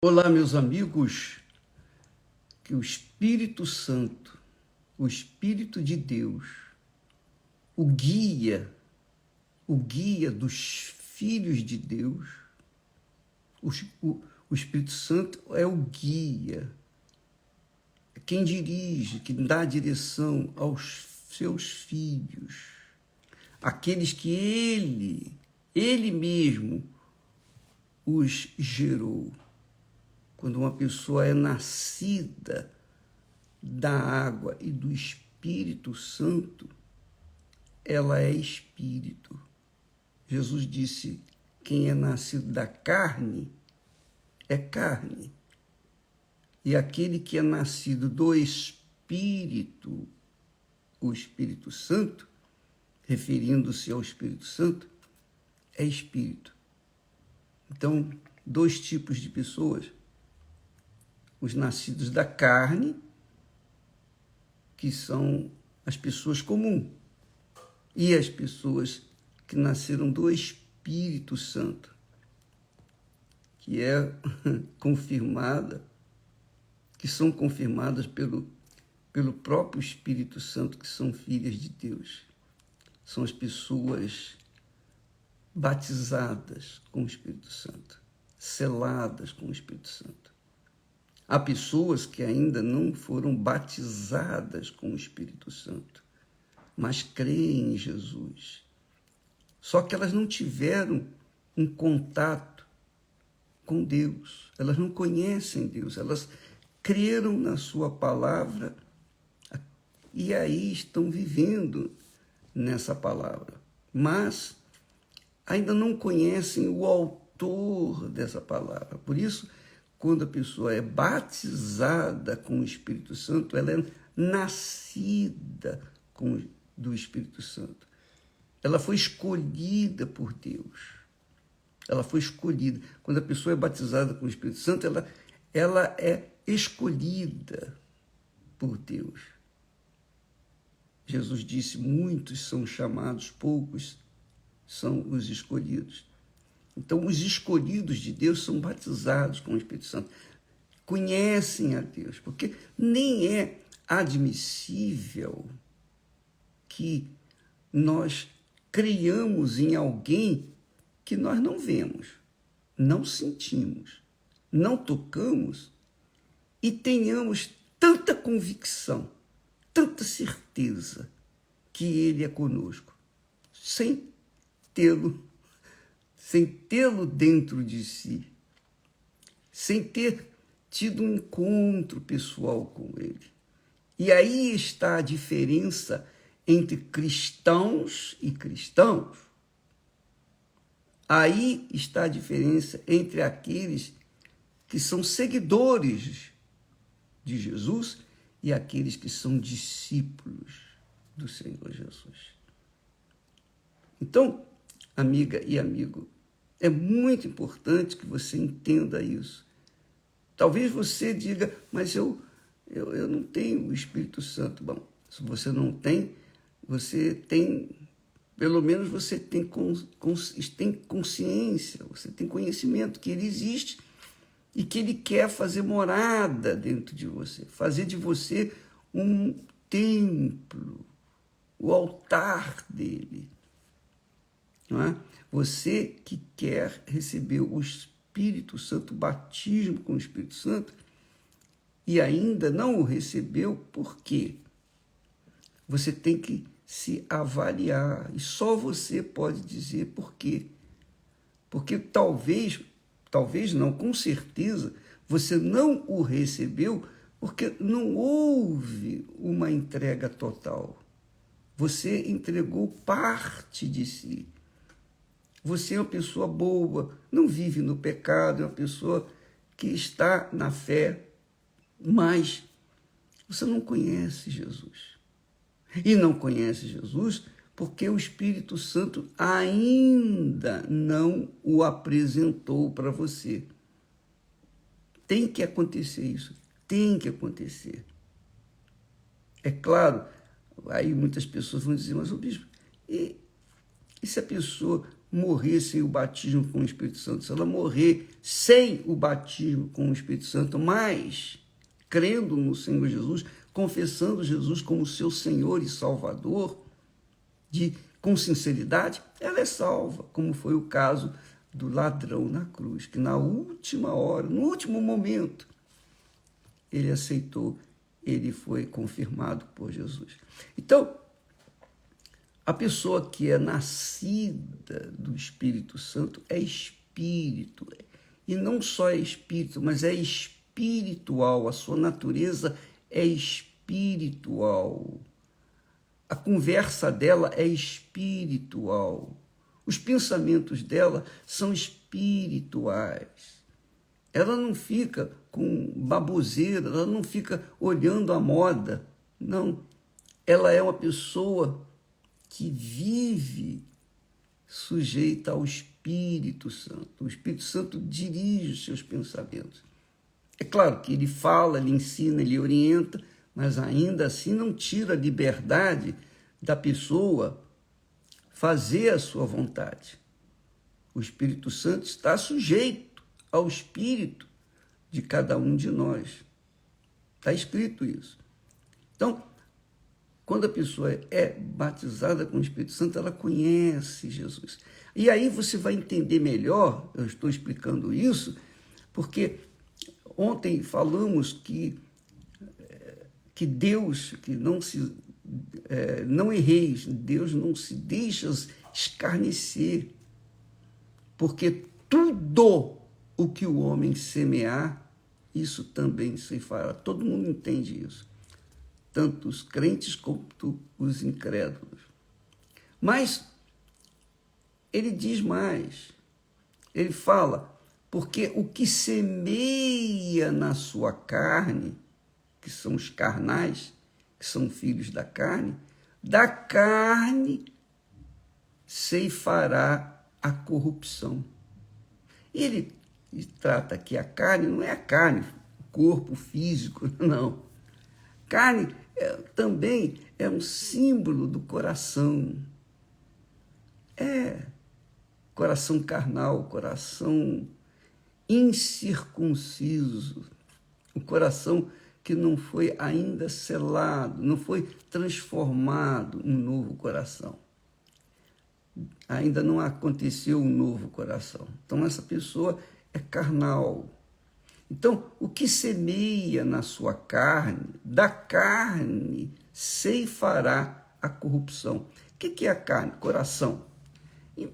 Olá, meus amigos, que o Espírito Santo, o Espírito de Deus, o guia dos filhos de Deus, o Espírito Santo é o guia, é quem dirige, que dá direção aos seus filhos, aqueles que ele mesmo os gerou. Quando uma pessoa é nascida da água e do Espírito Santo, ela é espírito. Jesus disse: quem é nascido da carne é carne. E aquele que é nascido do Espírito, o Espírito Santo, referindo-se ao Espírito Santo, é espírito. Então, dois tipos de pessoas: os nascidos da carne, que são as pessoas comuns, e as pessoas que nasceram do Espírito Santo, que é confirmada, que são confirmadas pelo próprio Espírito Santo, que são filhas de Deus. São as pessoas batizadas com o Espírito Santo, seladas com o Espírito Santo. Há pessoas que ainda não foram batizadas com o Espírito Santo, mas creem em Jesus. Só que elas não tiveram um contato com Deus, elas não conhecem Deus, elas creram na sua palavra e aí estão vivendo nessa palavra, mas ainda não conhecem o autor dessa palavra. Por isso, quando a pessoa é batizada com o Espírito Santo, ela é nascida do Espírito Santo. Ela foi escolhida por Deus. Ela foi escolhida. Quando a pessoa é batizada com o Espírito Santo, ela é escolhida por Deus. Jesus disse: muitos são chamados, poucos são os escolhidos. Então, os escolhidos de Deus são batizados com o Espírito Santo, conhecem a Deus, porque nem é admissível que nós creiamos em alguém que nós não vemos, não sentimos, não tocamos e tenhamos tanta convicção, tanta certeza que Ele é conosco, sem tê-lo dentro de si, sem ter tido um encontro pessoal com Ele. E aí está a diferença entre cristãos e cristãos. Aí está a diferença entre aqueles que são seguidores de Jesus e aqueles que são discípulos do Senhor Jesus. Então, amiga e amigo, é muito importante que você entenda isso. Talvez você diga: mas eu não tenho o Espírito Santo. Bom, se você não tem, você tem, pelo menos você tem consciência, você tem conhecimento que ele existe e que ele quer fazer morada dentro de você, fazer de você um templo, o altar dele. Não é? Você que quer receber o Espírito Santo, batismo com o Espírito Santo, e ainda não o recebeu, por quê? Você tem que se avaliar, e só você pode dizer por quê. Porque talvez não, com certeza, você não o recebeu porque não houve uma entrega total. Você entregou parte de si. Você é uma pessoa boa, não vive no pecado, é uma pessoa que está na fé, mas você não conhece Jesus. E não conhece Jesus porque o Espírito Santo ainda não o apresentou para você. Tem que acontecer isso, tem que acontecer. É claro, aí muitas pessoas vão dizer: mas o bispo, e se a pessoa morrer sem o batismo com o Espírito Santo, se ela morrer sem o batismo com o Espírito Santo, mas crendo no Senhor Jesus, confessando Jesus como seu Senhor e Salvador, com sinceridade, ela é salva, como foi o caso do ladrão na cruz, que na última hora, no último momento, ele aceitou, ele foi confirmado por Jesus. Então, a pessoa que é nascida do Espírito Santo é espírito, e não só é espírito, mas é espiritual, a sua natureza é espiritual. A conversa dela é espiritual. Os pensamentos dela são espirituais. Ela não fica com baboseira, ela não fica olhando a moda. Não. Ela é uma pessoa que vive sujeita ao Espírito Santo. O Espírito Santo dirige os seus pensamentos. É claro que ele fala, ele ensina, ele orienta, mas ainda assim não tira a liberdade da pessoa fazer a sua vontade. O Espírito Santo está sujeito ao espírito de cada um de nós. Está escrito isso. Então, quando a pessoa é batizada com o Espírito Santo, ela conhece Jesus. E aí você vai entender melhor, eu estou explicando isso, porque ontem falamos que Deus, que não erreis, Deus não se deixa escarnecer, porque tudo o que o homem semear, isso também se fará. Todo mundo entende isso, tanto os crentes quanto os incrédulos. Mas ele diz mais, ele fala, porque o que semeia na sua carne, que são os carnais, que são filhos da carne ceifará a corrupção. Ele trata que a carne não é a carne, o corpo físico, não. Carne também é um símbolo do coração. Coração carnal, coração incircunciso, o coração que não foi ainda selado, não foi transformado em um novo coração. Ainda não aconteceu um novo coração. Então, essa pessoa é carnal. Então, o que semeia na sua carne, da carne ceifará a corrupção. O que é a carne? Coração.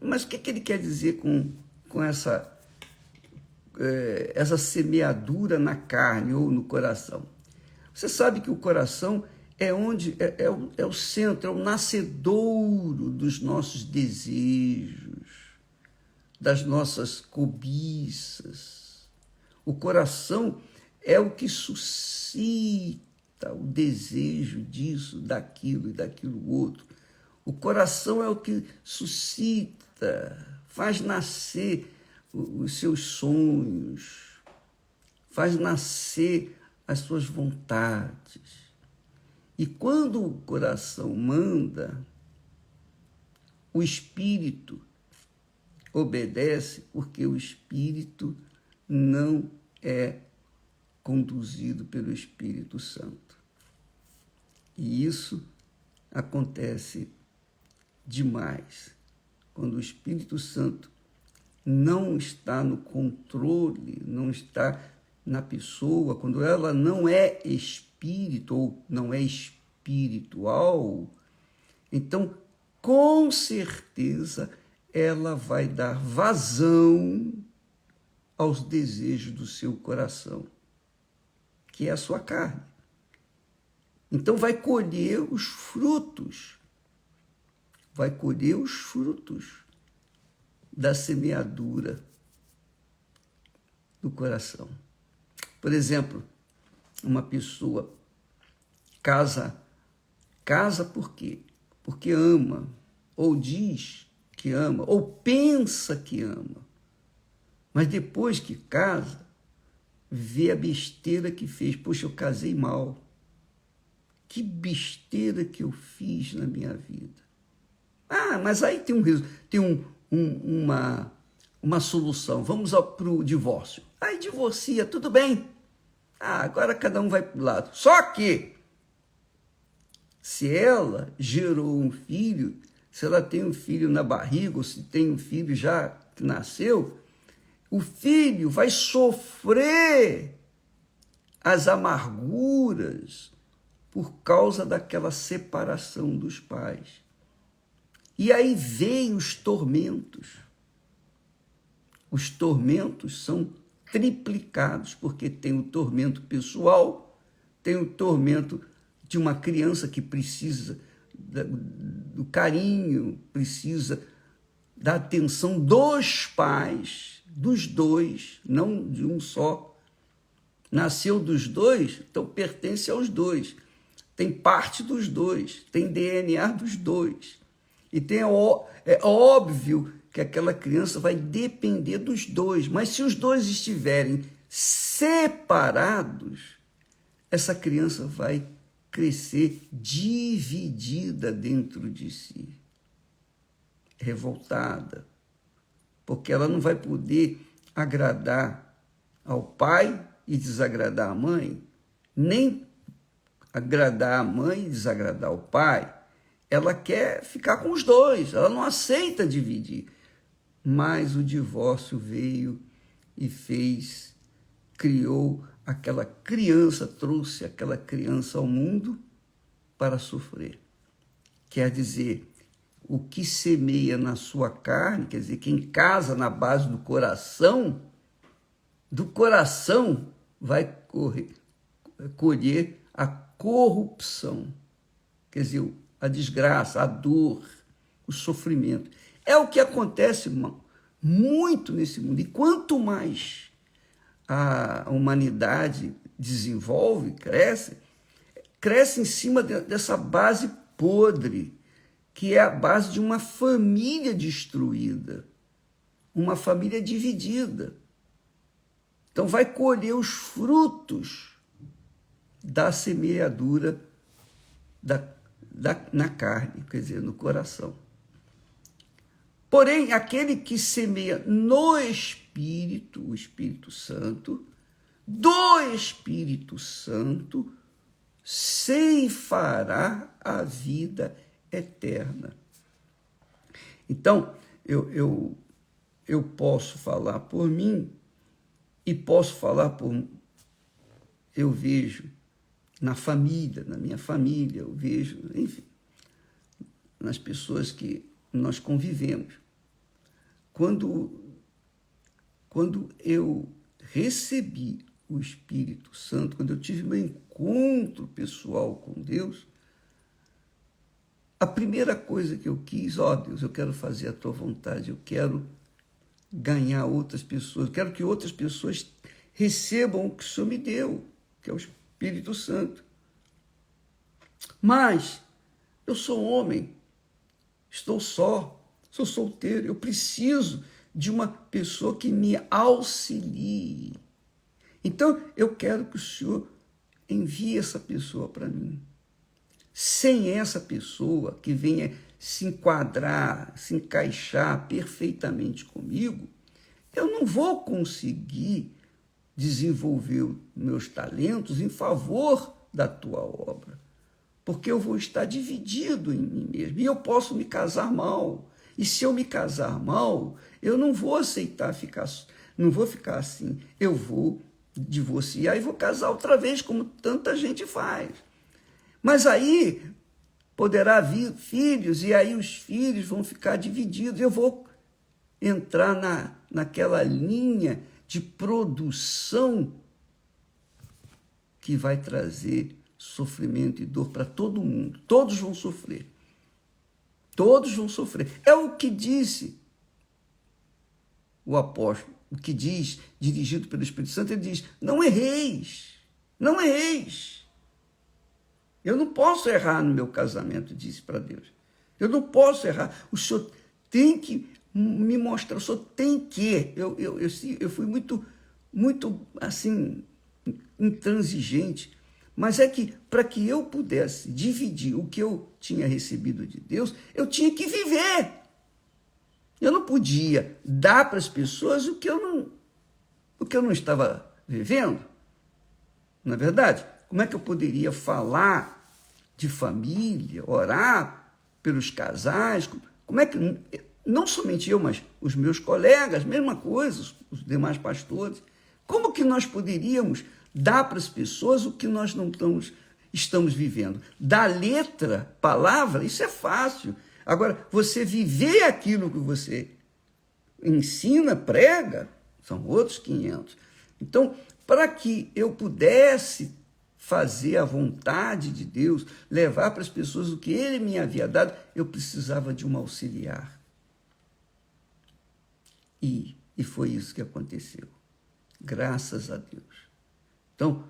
Mas o que ele quer dizer com essa semeadura na carne ou no coração? Você sabe que o coração é o centro, é o nascedouro dos nossos desejos, das nossas cobiças. O coração é o que suscita o desejo disso, daquilo e daquilo outro. O coração é o que suscita, faz nascer os seus sonhos, faz nascer as suas vontades. E quando o coração manda, o espírito obedece, porque o espírito não é conduzido pelo Espírito Santo. E isso acontece demais quando o Espírito Santo não está no controle, não está na pessoa, quando ela não é espírito ou não é espiritual, então, com certeza, ela vai dar vazão aos desejos do seu coração, que é a sua carne. Então, vai colher os frutos da semeadura do coração. Por exemplo, uma pessoa casa por quê? Porque ama, ou diz que ama, ou pensa que ama. Mas depois que casa, vê a besteira que fez. Poxa, eu casei mal. Que besteira que eu fiz na minha vida. Mas aí tem uma solução. Vamos para o divórcio. Aí divorcia, tudo bem. Agora cada um vai para o lado. Só que, se ela gerou um filho, se ela tem um filho na barriga, ou se tem um filho já que nasceu, o filho vai sofrer as amarguras por causa daquela separação dos pais. E aí vem os tormentos. Os tormentos são triplicados, porque tem o tormento pessoal, tem o tormento de uma criança que precisa do carinho, precisa da atenção dos pais, dos dois, não de um só. Nasceu dos dois, então pertence aos dois. Tem parte dos dois, tem DNA dos dois. E é óbvio que aquela criança vai depender dos dois, mas se os dois estiverem separados, essa criança vai crescer dividida dentro de si, revoltada, porque ela não vai poder agradar ao pai e desagradar a mãe, nem agradar a mãe e desagradar o pai. Ela quer ficar com os dois, ela não aceita dividir. Mas o divórcio veio e criou aquela criança, trouxe aquela criança ao mundo para sofrer. Quer dizer, o que semeia na sua carne, quer dizer, quem casa na base do coração vai colher a corrupção, quer dizer, a desgraça, a dor, o sofrimento. É o que acontece, irmão, muito nesse mundo. E quanto mais a humanidade desenvolve, cresce em cima dessa base podre, que é a base de uma família destruída, uma família dividida. Então vai colher os frutos da semeadura na carne, quer dizer, no coração. Porém, aquele que semeia no Espírito, o Espírito Santo, do Espírito Santo, ceifará a vida eterna. Então, eu posso falar por mim e posso falar eu vejo na família, na minha família, eu vejo, enfim, nas pessoas que nós convivemos. Quando eu recebi o Espírito Santo, quando eu tive meu encontro pessoal com Deus, a primeira coisa que eu quis, Deus, eu quero fazer a tua vontade, eu quero ganhar outras pessoas, eu quero que outras pessoas recebam o que o Senhor me deu, que é o Espírito Santo. Mas eu sou homem, estou só, sou solteiro, eu preciso de uma pessoa que me auxilie. Então, eu quero que o Senhor envie essa pessoa para mim. Sem essa pessoa que venha se enquadrar, se encaixar perfeitamente comigo, eu não vou conseguir desenvolver os meus talentos em favor da tua obra, porque eu vou estar dividido em mim mesmo, e eu posso me casar mal. E se eu me casar mal, eu não vou aceitar não vou ficar assim, eu vou divorciar e vou casar outra vez, como tanta gente faz. Mas aí poderá vir filhos, e aí os filhos vão ficar divididos. Eu vou entrar naquela linha de produção que vai trazer sofrimento e dor para todo mundo. Todos vão sofrer. Todos vão sofrer. É o que disse o apóstolo, o que diz, dirigido pelo Espírito Santo, ele diz: não erreis, não erreis. Eu não posso errar no meu casamento, disse para Deus. Eu não posso errar. O Senhor tem que me mostrar, o Senhor tem que. Eu fui muito assim, intransigente, mas é que para que eu pudesse dividir o que eu tinha recebido de Deus, eu tinha que viver. Eu não podia dar para as pessoas o que eu não estava vivendo. Não é verdade? Como é que eu poderia falar de família, orar pelos casais? Como é que, não somente eu, mas os meus colegas, mesma coisa, os demais pastores, como que nós poderíamos dar para as pessoas o que nós não estamos vivendo? Da letra, palavra, isso é fácil. Agora, você viver aquilo que você ensina, prega, são outros 500. Então, para que eu pudesse fazer a vontade de Deus, levar para as pessoas o que Ele me havia dado, eu precisava de um auxiliar. E foi isso que aconteceu. Graças a Deus. Então,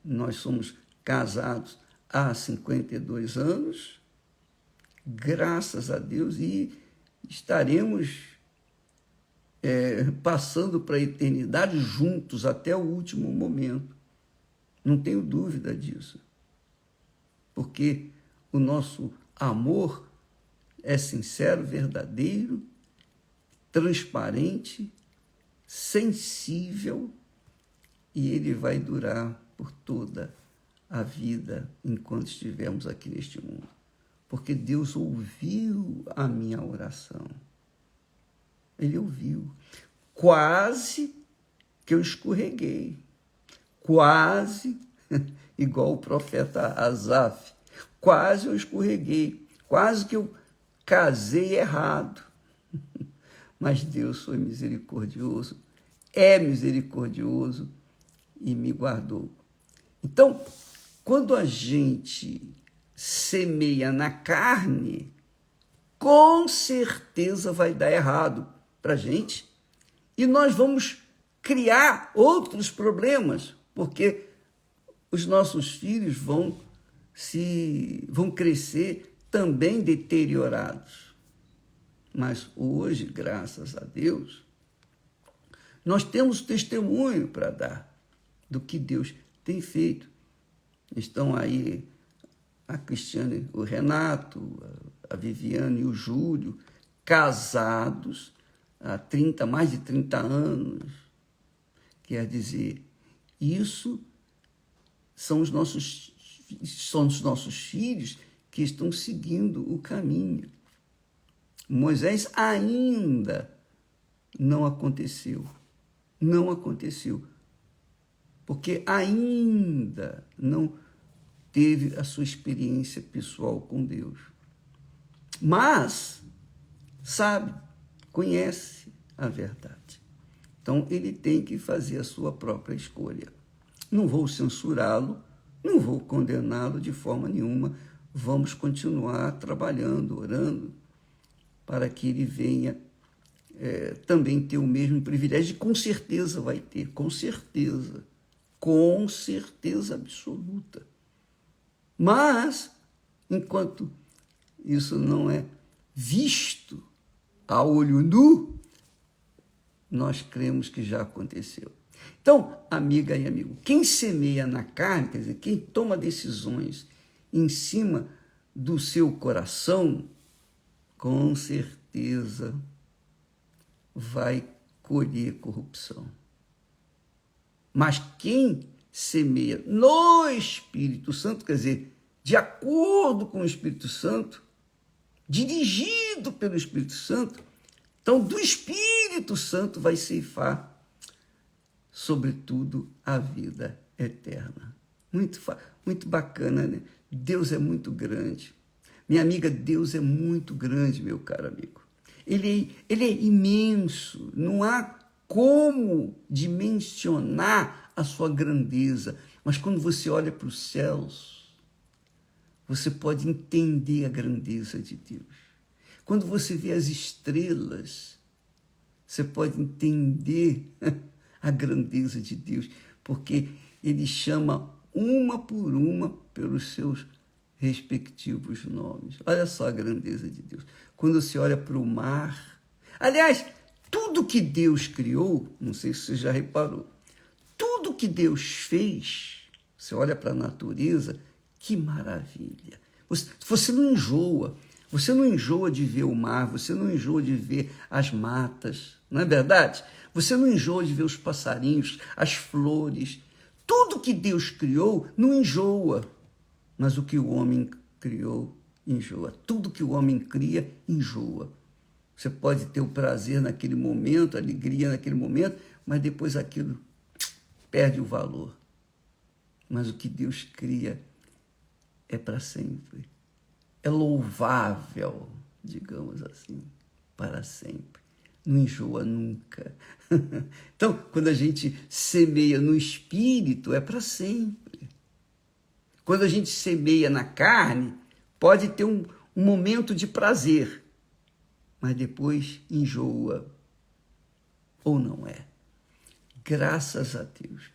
nós somos casados há 52 anos, graças a Deus, e estaremos passando para a eternidade juntos até o último momento. Não tenho dúvida disso. Porque o nosso amor é sincero, verdadeiro, transparente, sensível, e ele vai durar por toda a vida enquanto estivermos aqui neste mundo. Porque Deus ouviu a minha oração. Ele ouviu. Quase que eu escorreguei. Quase, igual o profeta Asaf, quase eu escorreguei. Quase que eu casei errado. Mas Deus foi misericordioso, é misericordioso e me guardou. Então, quando a gente semeia na carne, com certeza vai dar errado para a gente. E nós vamos criar outros problemas, porque os nossos filhos vão crescer também deteriorados. Mas hoje, graças a Deus, nós temos testemunho para dar do que Deus tem feito. Estão aí a Cristiane, o Renato, a Viviane e o Júlio, casados há mais de 30 anos. Quer dizer, isso são os nossos filhos que estão seguindo o caminho. Moisés ainda não aconteceu. Não aconteceu. Porque ainda não teve a sua experiência pessoal com Deus. Mas sabe, conhece a verdade. Então, ele tem que fazer a sua própria escolha. Não vou censurá-lo, não vou condená-lo de forma nenhuma. Vamos continuar trabalhando, orando, para que ele venha também ter o mesmo privilégio, e com certeza vai ter, com certeza absoluta. Mas, enquanto isso não é visto a olho nu, nós cremos que já aconteceu. Então, amiga e amigo, quem semeia na carne, quer dizer, quem toma decisões em cima do seu coração, com certeza vai colher corrupção. Mas quem semeia no Espírito Santo, quer dizer, de acordo com o Espírito Santo, dirigido pelo Espírito Santo, então do Espírito Santo vai ceifar, sobretudo, a vida eterna. Muito bacana, né? Deus é muito grande. Minha amiga, Deus é muito grande, meu caro amigo. Ele é imenso, não há como dimensionar a sua grandeza. Mas quando você olha para os céus, você pode entender a grandeza de Deus. Quando você vê as estrelas, você pode entender a grandeza de Deus, porque ele chama uma por uma pelos seus respectivos nomes. Olha só a grandeza de Deus. Quando você olha para o mar, aliás, tudo que Deus criou, não sei se você já reparou, tudo que Deus fez, você olha para a natureza, que maravilha. Você não enjoa. Você não enjoa de ver o mar, você não enjoa de ver as matas, não é verdade? Você não enjoa de ver os passarinhos, as flores. Tudo que Deus criou não enjoa, mas o que o homem criou enjoa. Tudo que o homem cria enjoa. Você pode ter o prazer naquele momento, a alegria naquele momento, mas depois aquilo perde o valor. Mas o que Deus cria é para sempre. É louvável, digamos assim, para sempre. Não enjoa nunca. Então, quando a gente semeia no espírito, é para sempre. Quando a gente semeia na carne, pode ter um momento de prazer, mas depois enjoa. Ou não é. Graças a Deus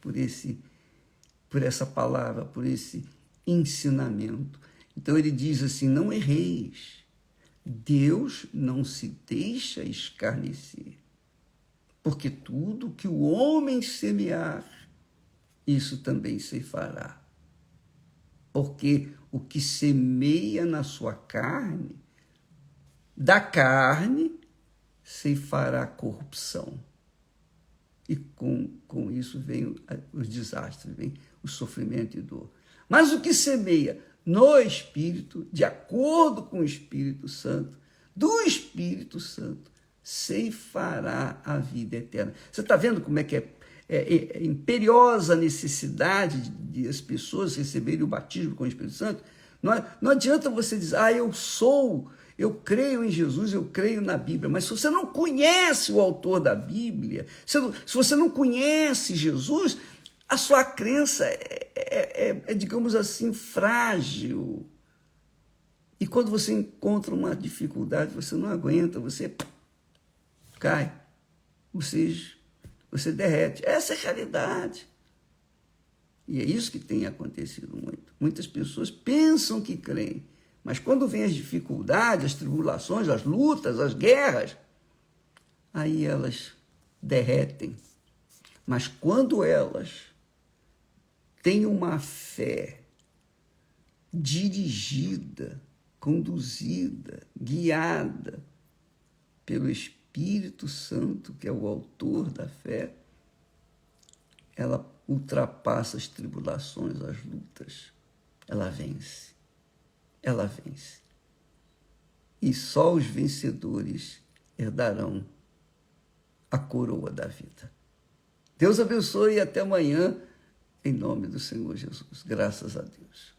por essa palavra, por esse ensinamento. Então ele diz assim, não erreis. Deus não se deixa escarnecer, porque tudo que o homem semear, isso também se fará. Porque o que semeia na sua carne, da carne se fará corrupção. E com isso vem os desastres, vem o sofrimento e dor. Mas o que semeia no Espírito, de acordo com o Espírito Santo, do Espírito Santo, ceifará a vida eterna. Você está vendo como é que é imperiosa a necessidade de as pessoas receberem o batismo com o Espírito Santo? Não adianta você dizer, eu creio em Jesus, eu creio na Bíblia, mas se você não conhece o autor da Bíblia, se você não conhece Jesus, a sua crença digamos assim, frágil. E quando você encontra uma dificuldade, você não aguenta, você cai, você derrete. Essa é a realidade. E é isso que tem acontecido muito. Muitas pessoas pensam que creem, mas quando vem as dificuldades, as tribulações, as lutas, as guerras, aí elas derretem. Mas quando elas têm uma fé dirigida, conduzida, guiada pelo Espírito Santo, que é o autor da fé, ela ultrapassa as tribulações, as lutas. Ela vence. Ela vence. E só os vencedores herdarão a coroa da vida. Deus abençoe e até amanhã, em nome do Senhor Jesus. Graças a Deus.